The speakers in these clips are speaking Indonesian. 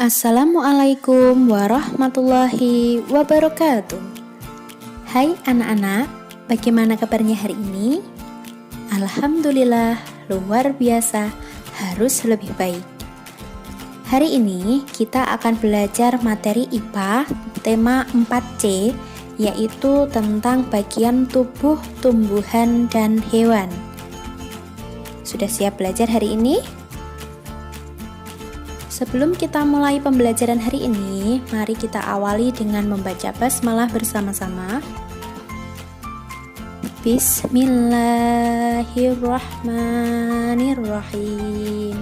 Assalamualaikum warahmatullahi wabarakatuh. Hai anak-anak, bagaimana kabarnya hari ini? Alhamdulillah, luar biasa, harus lebih baik. Hari ini kita akan belajar materi IPA tema 4C, yaitu tentang bagian tubuh tumbuhan dan hewan. Sudah siap belajar hari ini? Sebelum kita mulai pembelajaran hari ini, mari kita awali dengan membaca basmalah bersama-sama. Bismillahirrahmanirrahim.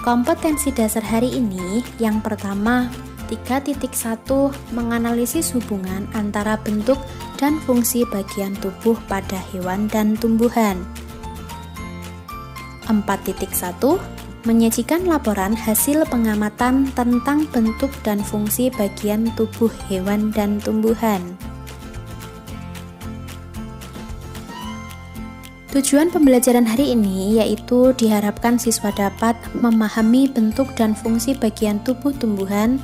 Kompetensi dasar hari ini yang pertama, 3.1 menganalisis hubungan antara bentuk dan fungsi bagian tubuh pada hewan dan tumbuhan. 4.1 menyajikan laporan hasil pengamatan tentang bentuk dan fungsi bagian tubuh hewan dan tumbuhan. Tujuan pembelajaran hari ini yaitu diharapkan siswa dapat memahami bentuk dan fungsi bagian tubuh tumbuhan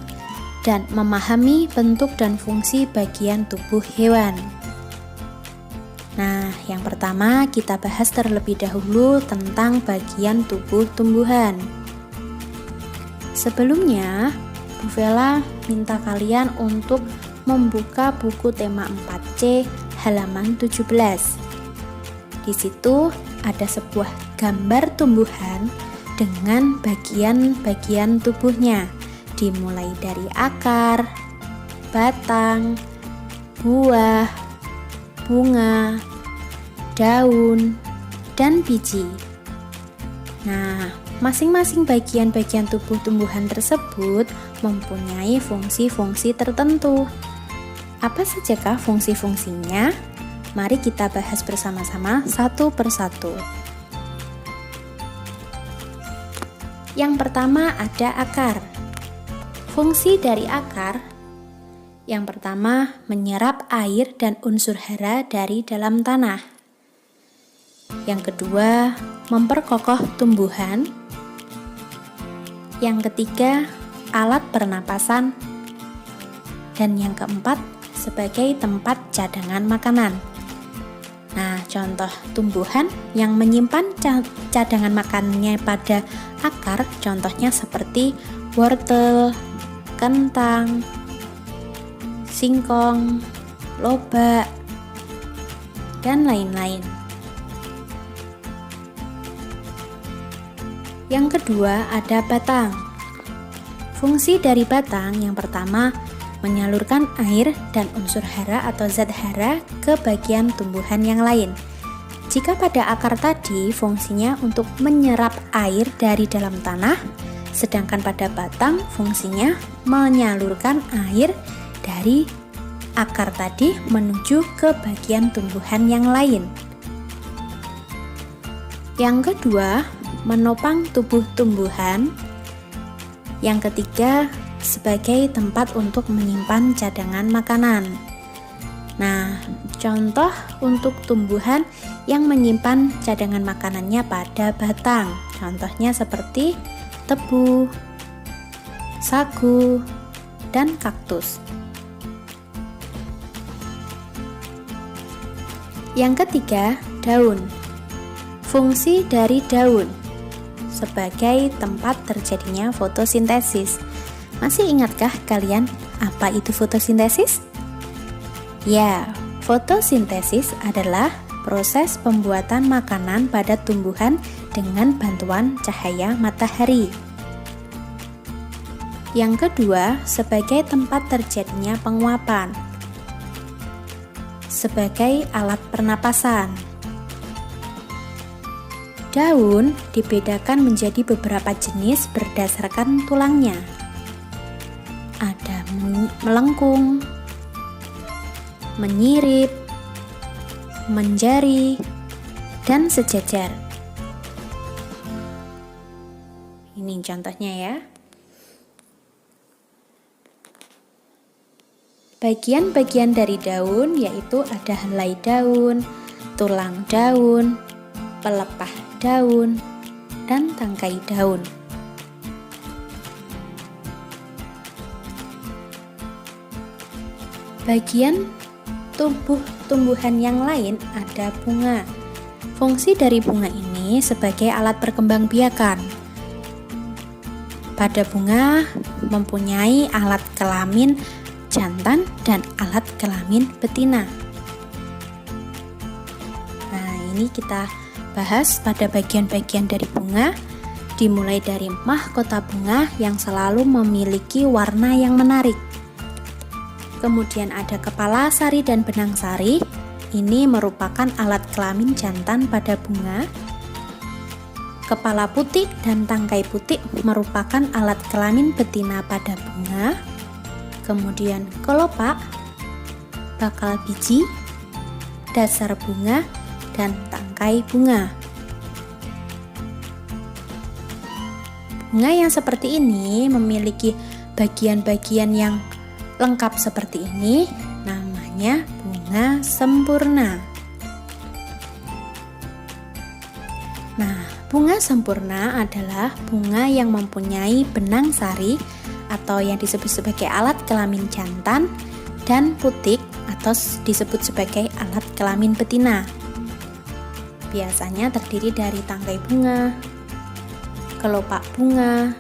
dan memahami bentuk dan fungsi bagian tubuh hewan. Nah, yang pertama kita bahas terlebih dahulu tentang bagian tubuh tumbuhan. Sebelumnya, Bu Vela minta kalian untuk membuka buku tema 4C halaman 17. Di situ ada sebuah gambar tumbuhan dengan bagian-bagian tubuhnya, dimulai dari akar, batang, buah, bunga, daun, dan biji. Nah, masing-masing bagian-bagian tubuh tumbuhan tersebut mempunyai fungsi-fungsi tertentu. Apa sajakah fungsi-fungsinya? Mari kita bahas bersama-sama satu persatu. Yang pertama ada akar. Fungsi dari akar yang pertama, menyerap air dan unsur hara dari dalam tanah. Yang kedua, memperkokoh tumbuhan. Yang ketiga, alat pernapasan. Dan yang keempat, sebagai tempat cadangan makanan. Nah, contoh tumbuhan yang menyimpan cadangan makanannya pada akar, contohnya seperti wortel, kentang, singkong, lobak, dan lain-lain. Yang kedua ada batang. Fungsi dari batang yang pertama menyalurkan air dan unsur hara atau zat hara ke bagian tumbuhan yang lain. Jika pada akar tadi fungsinya untuk menyerap air dari dalam tanah, sedangkan pada batang fungsinya menyalurkan air dari akar tadi menuju ke bagian tumbuhan yang lain. Yang kedua, menopang tubuh tumbuhan. Yang ketiga, sebagai tempat untuk menyimpan cadangan makanan. Nah, contoh untuk tumbuhan yang menyimpan cadangan makanannya pada batang. Contohnya seperti tebu, sagu, dan kaktus. Yang ketiga, daun. Fungsi dari daun sebagai tempat terjadinya fotosintesis. Masih ingatkah kalian apa itu fotosintesis? Ya, fotosintesis adalah proses pembuatan makanan pada tumbuhan dengan bantuan cahaya matahari. Yang kedua, sebagai tempat terjadinya penguapan. Sebagai alat pernapasan. Daun dibedakan menjadi beberapa jenis berdasarkan tulangnya. Ada melengkung, menyirip, menjari, dan sejajar. Ini contohnya ya. Bagian-bagian dari daun yaitu ada helai daun, tulang daun, pelepah daun, dan tangkai daun. Bagian tubuh tumbuhan yang lain ada bunga. Fungsi dari bunga ini sebagai alat perkembangbiakan. Pada bunga mempunyai alat kelamin jantan dan alat kelamin betina. Nah, ini kita bahas pada bagian-bagian dari bunga, dimulai dari mahkota bunga yang selalu memiliki warna yang menarik. Kemudian ada kepala sari dan benang sari. Ini merupakan alat kelamin jantan pada bunga. Kepala putih dan tangkai putih merupakan alat kelamin betina pada bunga. Kemudian kelopak, bakal biji, dasar bunga, dan tangkai bunga. Bunga yang seperti ini memiliki bagian-bagian yang lengkap seperti ini, namanya bunga sempurna. Nah, bunga sempurna adalah bunga yang mempunyai benang sari atau yang disebut sebagai alat kelamin jantan dan putik atau disebut sebagai alat kelamin betina. Biasanya terdiri dari tangkai bunga, kelopak bunga,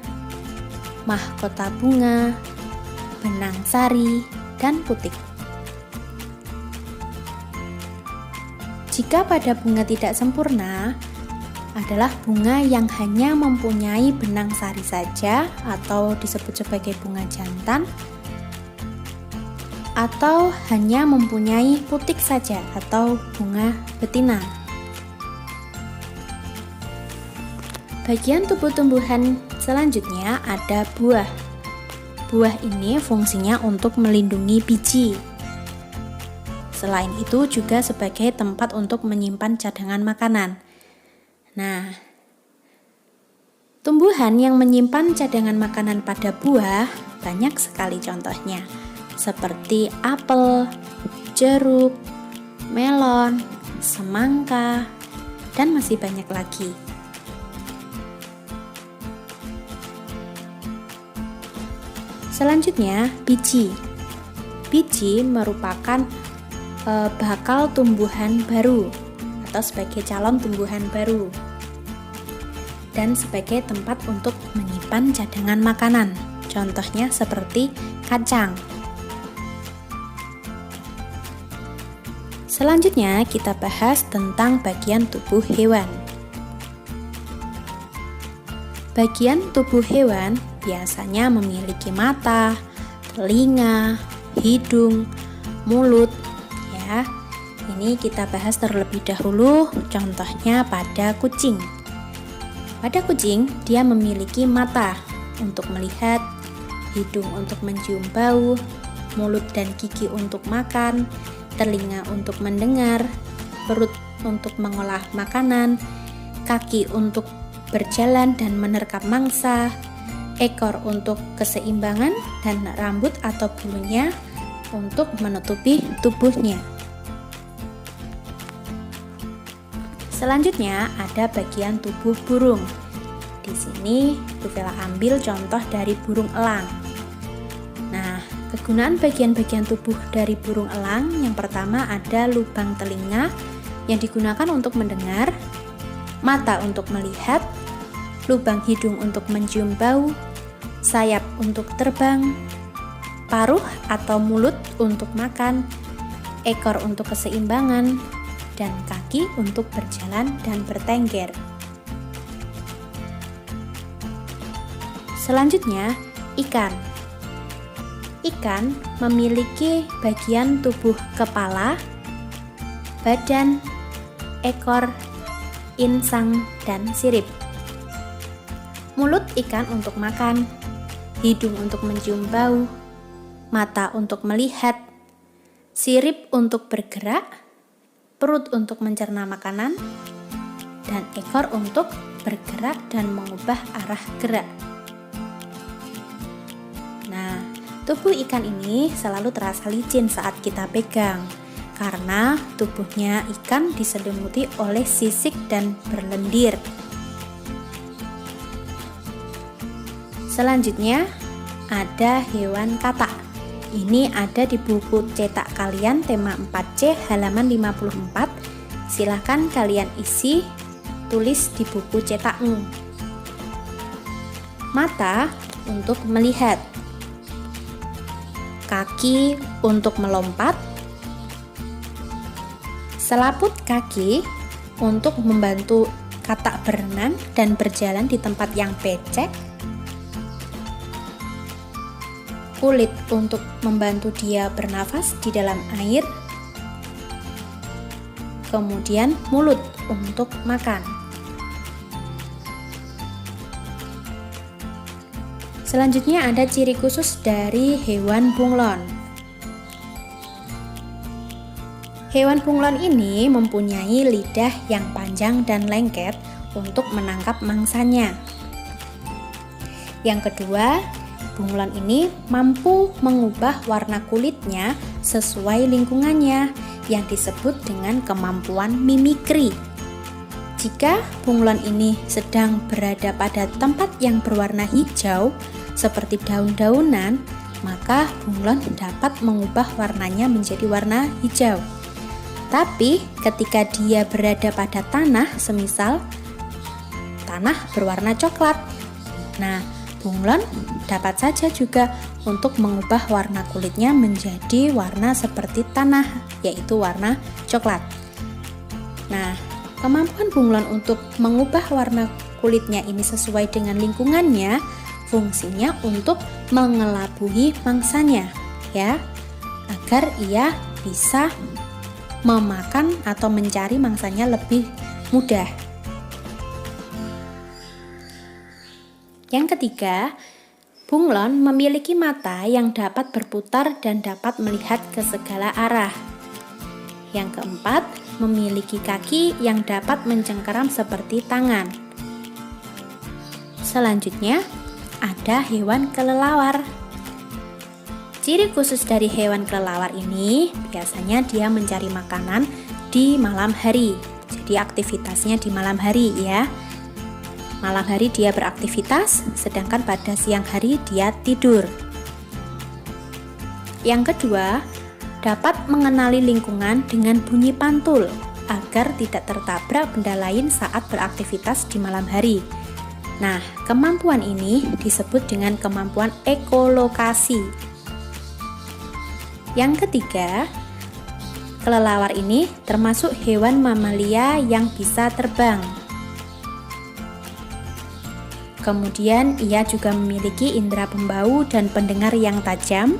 mahkota bunga, benang sari, dan putik. Jika pada bunga tidak sempurna, adalah bunga yang hanya mempunyai benang sari saja atau disebut sebagai bunga jantan, atau hanya mempunyai putik saja atau bunga betina. Bagian tubuh tumbuhan selanjutnya ada buah. Buah ini fungsinya untuk melindungi biji. Selain itu juga sebagai tempat untuk menyimpan cadangan makanan. Nah, tumbuhan yang menyimpan cadangan makanan pada buah banyak sekali contohnya, seperti apel, jeruk, melon, semangka, dan masih banyak lagi. Selanjutnya, biji. Biji merupakan bakal tumbuhan baru atau sebagai calon tumbuhan baru dan sebagai tempat untuk menyimpan cadangan makanan. Contohnya seperti kacang. Selanjutnya kita bahas tentang bagian tubuh hewan. Bagian tubuh hewan biasanya memiliki mata, telinga, hidung, mulut, ya. Ini kita bahas terlebih dahulu, contohnya pada kucing. Pada kucing, dia memiliki mata untuk melihat, hidung untuk mencium bau, mulut dan gigi untuk makan, telinga untuk mendengar, perut untuk mengolah makanan, kaki untuk berjalan dan menerkam mangsa, ekor untuk keseimbangan, dan rambut atau bulunya untuk menutupi tubuhnya. Selanjutnya ada bagian tubuh burung. Di sini Bu Vela ambil contoh dari burung elang. Nah, kegunaan bagian-bagian tubuh dari burung elang yang pertama ada lubang telinga yang digunakan untuk mendengar, mata untuk melihat, lubang hidung untuk mencium bau, sayap untuk terbang, paruh atau mulut untuk makan, ekor untuk keseimbangan, dan kaki untuk berjalan dan bertengger. Selanjutnya, ikan. Ikan memiliki bagian tubuh kepala, badan, ekor, insang, dan sirip. Mulut ikan untuk makan, hidung untuk mencium bau, mata untuk melihat, sirip untuk bergerak, perut untuk mencerna makanan, dan ekor untuk bergerak dan mengubah arah gerak. Nah, tubuh ikan ini selalu terasa licin saat kita pegang, karena tubuhnya ikan diselimuti oleh sisik dan berlendir. Selanjutnya ada hewan katak. Ini ada di buku cetak kalian tema 4C halaman 54. Silahkan kalian isi, tulis di buku cetakmu. Mata untuk melihat, kaki untuk melompat, selaput kaki untuk membantu katak berenang dan berjalan di tempat yang becek, kulit untuk membantu dia bernafas di dalam air, kemudian mulut untuk makan. Selanjutnya ada ciri khusus dari hewan bunglon. Hewan bunglon ini mempunyai lidah yang panjang dan lengket untuk menangkap mangsanya. Yang kedua, bunglon ini mampu mengubah warna kulitnya sesuai lingkungannya yang disebut dengan kemampuan mimikri. Jika bunglon ini sedang berada pada tempat yang berwarna hijau seperti daun-daunan, maka bunglon dapat mengubah warnanya menjadi warna hijau. Tapi ketika dia berada pada tanah, semisal tanah berwarna coklat, nah bunglon dapat saja juga untuk mengubah warna kulitnya menjadi warna seperti tanah, yaitu warna coklat. Nah, kemampuan bunglon untuk mengubah warna kulitnya ini sesuai dengan lingkungannya, fungsinya untuk mengelabui mangsanya, ya, agar ia bisa memakan atau mencari mangsanya lebih mudah. Yang ketiga, bunglon memiliki mata yang dapat berputar dan dapat melihat ke segala arah. Yang keempat, memiliki kaki yang dapat mencengkeram seperti tangan. Selanjutnya, ada hewan kelelawar. Ciri khusus dari hewan kelelawar ini biasanya dia mencari makanan di malam hari. Jadi aktivitasnya di malam hari, ya. Malam hari dia beraktivitas, sedangkan pada siang hari dia tidur. Yang kedua, dapat mengenali lingkungan dengan bunyi pantul agar tidak tertabrak benda lain saat beraktivitas di malam hari. Nah, kemampuan ini disebut dengan kemampuan ekolokasi. Yang ketiga, kelelawar ini termasuk hewan mamalia yang bisa terbang. Kemudian ia juga memiliki indera pembau dan pendengar yang tajam,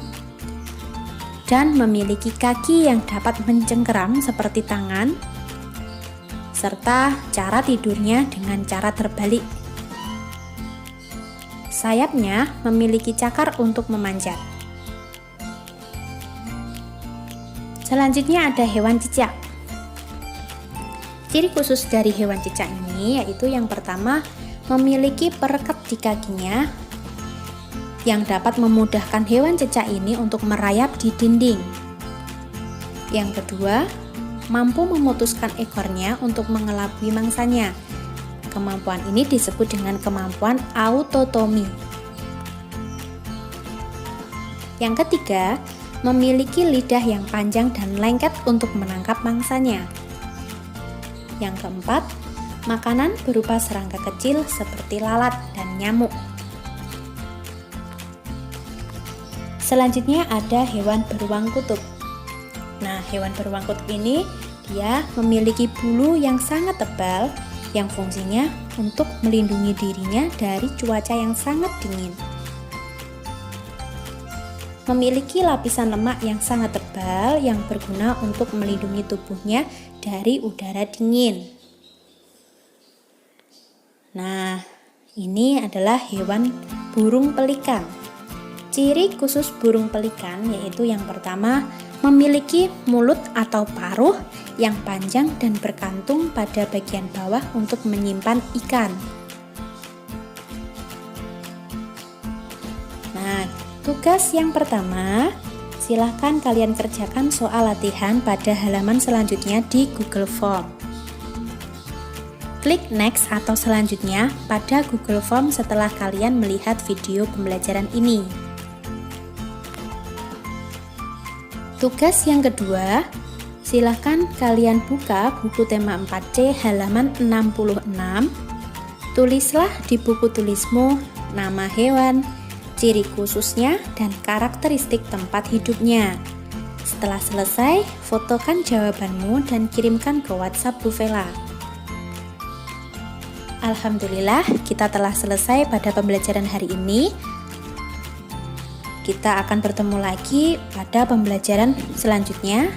dan memiliki kaki yang dapat mencengkeram seperti tangan, serta cara tidurnya dengan cara terbalik. Sayapnya memiliki cakar untuk memanjat. Selanjutnya ada hewan cicak. Ciri khusus dari hewan cicak ini yaitu yang pertama, memiliki perekat di kakinya yang dapat memudahkan hewan cicak ini untuk merayap di dinding. Yang kedua, mampu memutuskan ekornya untuk mengelabui mangsanya. Kemampuan ini disebut dengan kemampuan autotomi. Yang ketiga, memiliki lidah yang panjang dan lengket untuk menangkap mangsanya. Yang keempat, makanan berupa serangga kecil seperti lalat dan nyamuk. Selanjutnya ada hewan beruang kutub. Nah, hewan beruang kutub ini dia memiliki bulu yang sangat tebal yang fungsinya untuk melindungi dirinya dari cuaca yang sangat dingin. Memiliki lapisan lemak yang sangat tebal yang berguna untuk melindungi tubuhnya dari udara dingin. Nah, ini adalah hewan burung pelikan. Ciri khusus burung pelikan yaitu yang pertama, memiliki mulut atau paruh yang panjang dan berkantung pada bagian bawah untuk menyimpan ikan. Nah, tugas yang pertama, silahkan kalian kerjakan soal latihan pada halaman selanjutnya di Google Form. Klik next atau selanjutnya pada Google Form setelah kalian melihat video pembelajaran ini. Tugas yang kedua, silahkan kalian buka buku tema 4C halaman 66. Tulislah di buku tulismu nama hewan, ciri khususnya, dan karakteristik tempat hidupnya. Setelah selesai, fotokan jawabanmu dan kirimkan ke WhatsApp Bu Vela. Alhamdulillah, kita telah selesai pada pembelajaran hari ini. Kita akan bertemu lagi pada pembelajaran selanjutnya.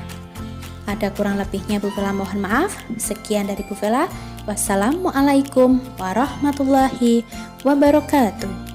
Ada kurang lebihnya Bu Vela mohon maaf. Sekian dari Bu Vela. Wassalamualaikum warahmatullahi wabarakatuh.